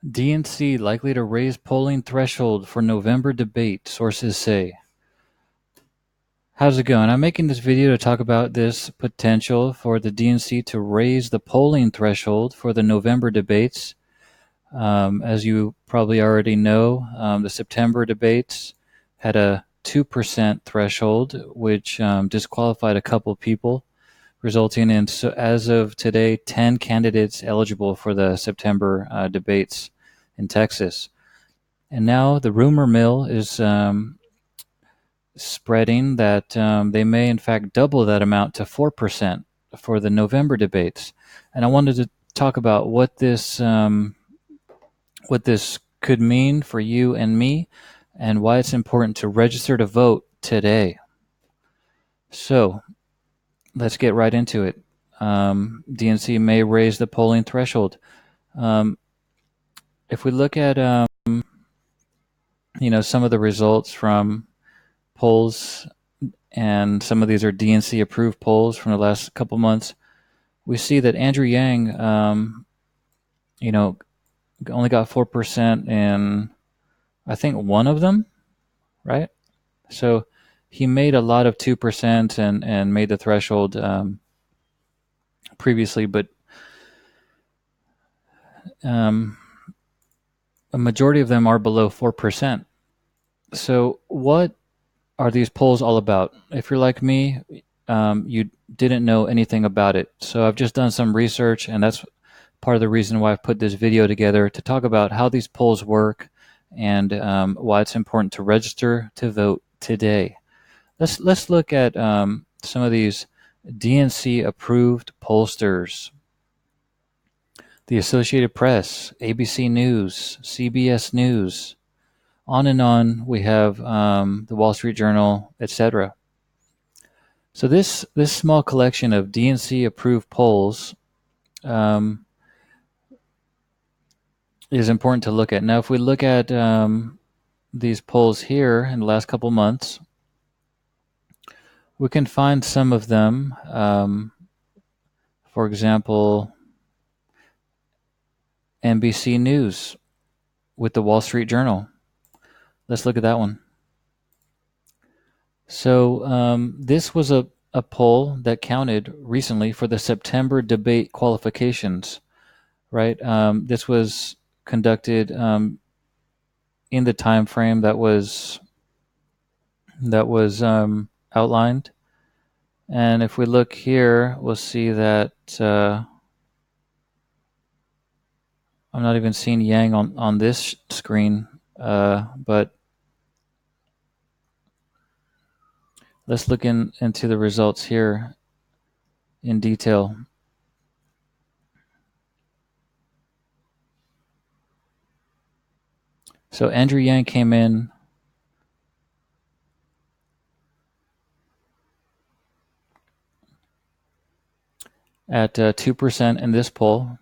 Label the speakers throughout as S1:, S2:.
S1: DNC likely to raise polling threshold for November debate, sources say. How's it going? I'm making this video to talk about this potential for the DNC to raise the polling threshold for the November debates. As you probably already know, the September debates had a 2% threshold, which disqualified a couple people, resulting in, so as of today, 10 candidates eligible for the September debates in Texas. And now the rumor mill is spreading that they may in fact double that amount to 4% for the November debates. And I wanted to talk about what this could mean for you and me, and why it's important to register to vote today. So let's get right into it. DNC may raise the polling threshold. If we look at some of the results from polls, and some of these are DNC approved polls from the last couple months, we see that Andrew Yang, only got 4% in, I think, one of them, right? So he made a lot of 2% and made the threshold previously, but a majority of them are below 4%. So what are these polls all about? If you're like me, you didn't know anything about it. So I've just done some research, and that's part of the reason why I've put this video together, to talk about how these polls work and why it's important to register to vote today. Let's look at some of these DNC approved pollsters. The Associated Press, ABC News, CBS News, on and on. We have the Wall Street Journal, etc. So this small collection of DNC approved polls is important to look at. Now, if we look at these polls here in the last couple months, we can find some of them. For example, NBC News with the Wall Street Journal. Let's look at that one. So this was a poll that counted recently for the September debate qualifications, right? This was conducted in the time frame that was outlined. And if we look here, we'll see that I'm not even seeing Yang on this screen, but let's look into the results here in detail. So Andrew Yang came in at 2% in this poll,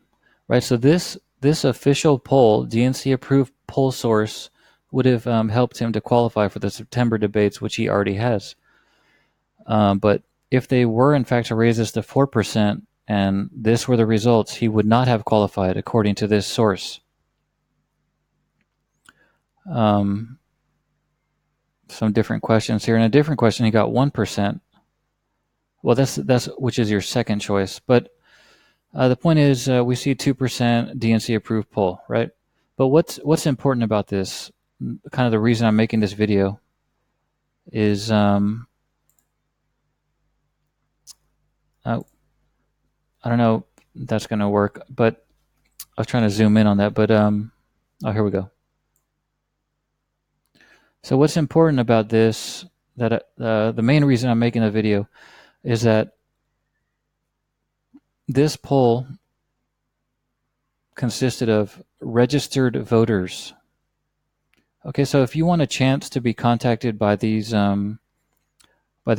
S1: right? So this official poll, DNC approved poll source, would have helped him to qualify for the September debates, which he already has. But if they were in fact to raise this to 4%, and this were the results, he would not have qualified according to this source. Some different questions here. In a different question, he got 1%. Well, that's which is your second choice. But the point is, we see 2% DNC approved poll, right? But what's important about this, kind of the reason I'm making this video, is I don't know if that's going to work, but I was trying to zoom in on that. But oh, here we go. So what's important about this, that the main reason I'm making the video, is that this poll consisted of registered voters. Okay, so if you want a chance to be contacted by these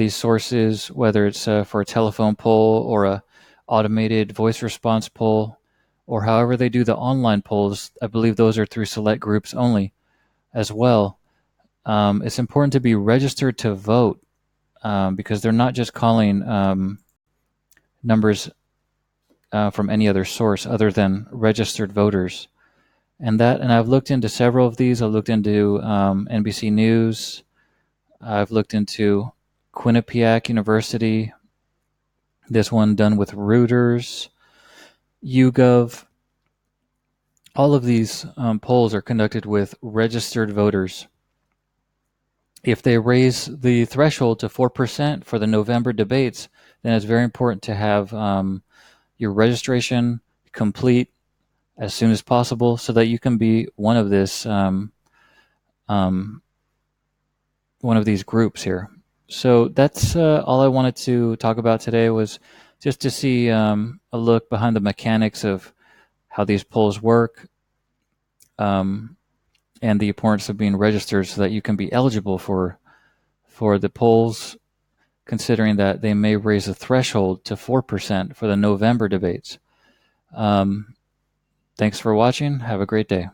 S1: sources, whether it's for a telephone poll or a automated voice response poll, or however they do the online polls, I believe those are through select groups only as well. It's important to be registered to vote, because they're not just calling numbers from any other source other than registered voters. And I've looked into several of these. I've looked into NBC News. I've looked into Quinnipiac University. This one done with Reuters, YouGov. All of these polls are conducted with registered voters. If they raise the threshold to 4% for the November debates, then it's very important to have your registration complete as soon as possible so that you can be one of one of these groups here. So that's all I wanted to talk about today, was just to see a look behind the mechanics of how these polls work, and the importance of being registered so that you can be eligible for the polls, considering that they may raise the threshold to 4% for the November debates. Thanks for watching. Have a great day.